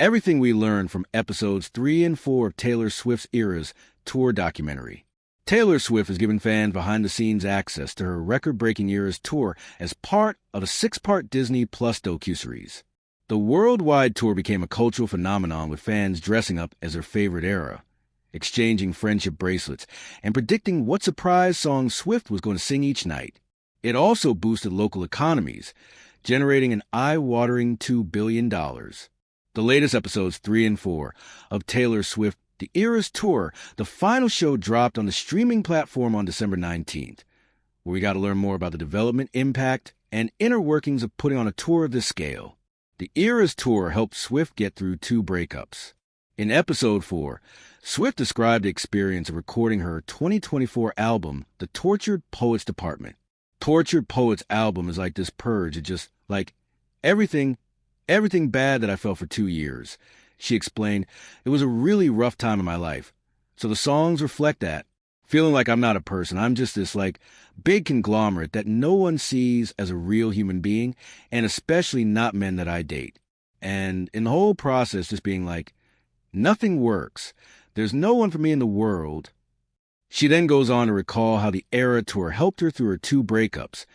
Everything we learned from episodes 3 and 4 of Taylor Swift's Eras tour documentary. Taylor Swift has given fans behind-the-scenes access to her record-breaking Eras tour as part of a 6-part Disney Plus docuseries. The worldwide tour became a cultural phenomenon with fans dressing up as their favorite era, exchanging friendship bracelets, and predicting what surprise song Swift was going to sing each night. It also boosted local economies, generating an eye-watering $2 billion. The latest episodes 3 and 4 of Taylor Swift The Eras Tour, the final show dropped on the streaming platform on December 19th, where we got to learn more about the development, impact, and inner workings of putting on a tour of this scale. The Eras Tour helped Swift get through 2 breakups. In episode 4, Swift described the experience of recording her 2024 album, The Tortured Poets Department. Tortured Poets album is like this purge. It just, like, everything bad that I felt for 2 years. She explained, it was a really rough time in my life. So the songs reflect that. Feeling like I'm not a person. I'm just this, like, big conglomerate that no one sees as a real human being, and especially not men that I date. And in the whole process, just being like, nothing works. There's no one for me in the world. She then goes on to recall how the Era Tour helped her through her 2 breakups,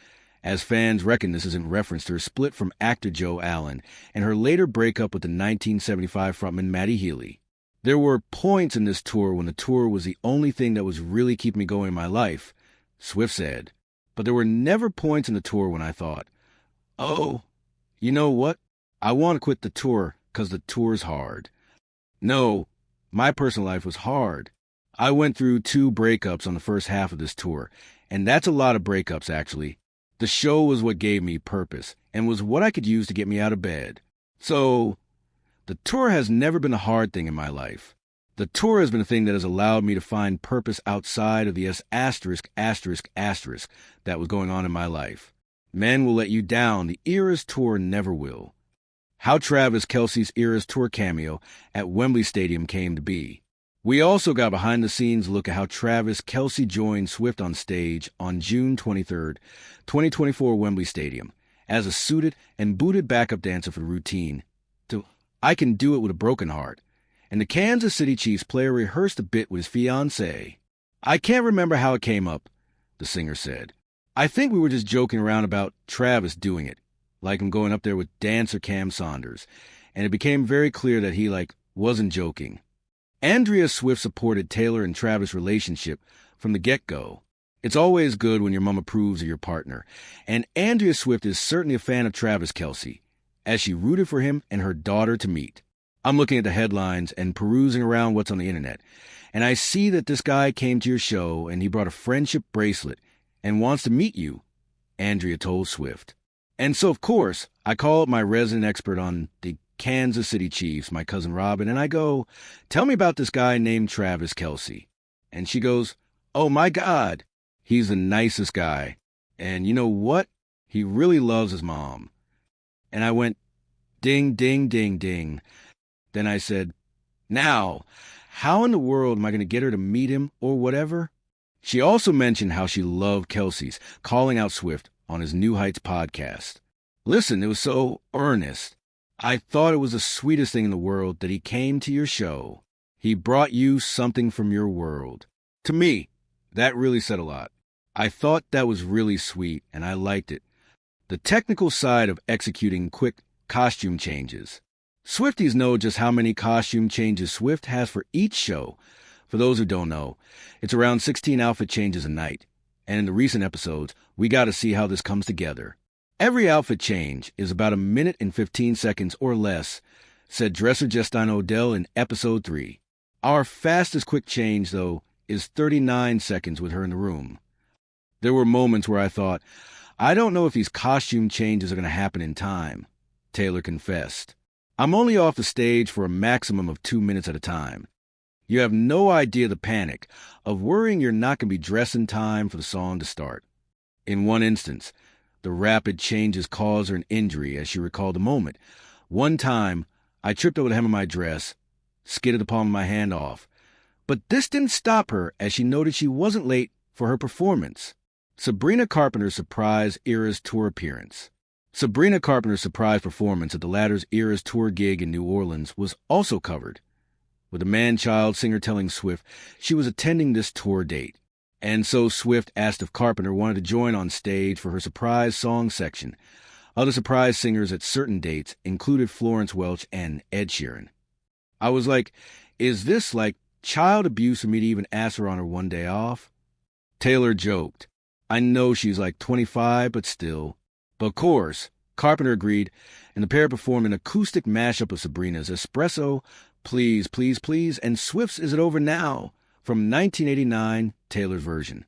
as fans reckon this is in reference to her split from actor Joe Allen and her later breakup with the 1975 frontman Matty Healy. There were points in this tour when the tour was the only thing that was really keeping me going in my life, Swift said. But there were never points in the tour when I thought, oh, you know what? I want to quit the tour because the tour's hard. No, my personal life was hard. I went through 2 breakups on the first half of this tour, and that's a lot of breakups, actually. The show was what gave me purpose and was what I could use to get me out of bed. So, the tour has never been a hard thing in my life. The tour has been a thing that has allowed me to find purpose outside of the asterisk that was going on in my life. Men will let you down. The Eras Tour never will. How Travis Kelce's Eras Tour cameo at Wembley Stadium came to be. We also got behind-the-scenes look at how Travis Kelce joined Swift on stage on June 23, 2024 Wembley Stadium, as a suited and booted backup dancer for the routine to I Can Do It With a Broken Heart, and the Kansas City Chiefs player rehearsed a bit with his fiancée. I can't remember how it came up, the singer said. I think we were just joking around about Travis doing it, like him going up there with dancer Cam Saunders, and it became very clear that he, wasn't joking. Andrea Swift supported Taylor and Travis' relationship from the get-go. It's always good when your mom approves of your partner, and Andrea Swift is certainly a fan of Travis Kelce, as she rooted for him and her daughter to meet. I'm looking at the headlines and perusing around what's on the internet, and I see that this guy came to your show and he brought a friendship bracelet and wants to meet you, Andrea told Swift. And so, of course, I call up my resident expert on the Kansas City Chiefs, my cousin Robin, and I go, tell me about this guy named Travis Kelce. And she goes, oh my God, he's the nicest guy. And you know what? He really loves his mom. And I went, ding, ding, ding, ding. Then I said, now, how in the world am I going to get her to meet him or whatever? She also mentioned how she loved Kelce's, calling out Swift on his New Heights podcast. Listen, it was so earnest. I thought it was the sweetest thing in the world that he came to your show. He brought you something from your world. To me, that really said a lot. I thought that was really sweet, and I liked it. The technical side of executing quick costume changes. Swifties know just how many costume changes Swift has for each show. For those who don't know, it's around 16 outfit changes a night. And in the recent episodes, we got to see how this comes together. Every outfit change is about 1 minute and 15 seconds or less, said dresser Justine Odell in episode 3. Our fastest quick change, though, is 39 seconds with her in the room. There were moments where I thought, I don't know if these costume changes are going to happen in time, Taylor confessed. I'm only off the stage for a maximum of 2 minutes at a time. You have no idea the panic of worrying you're not going to be dressed in time for the song to start. In one instance, the rapid changes caused her an injury, as she recalled the moment. One time, I tripped over the hem of my dress, skidded the palm of my hand off. But this didn't stop her, as she noted she wasn't late for her performance. Sabrina Carpenter's surprise Eras Tour appearance. Sabrina Carpenter's surprise performance at the latter's Eras tour gig in New Orleans was also covered, with a man-child singer telling Swift she was attending this tour date. And so Swift asked if Carpenter wanted to join on stage for her surprise song section. Other surprise singers at certain dates included Florence Welch and Ed Sheeran. I was like, is this like child abuse for me to even ask her on her one day off? Taylor joked, I know she's like 25, but still. But of course, Carpenter agreed, and the pair performed an acoustic mashup of Sabrina's Espresso, Please, Please, Please, and Swift's Is It Over Now from 1989, Taylor's version.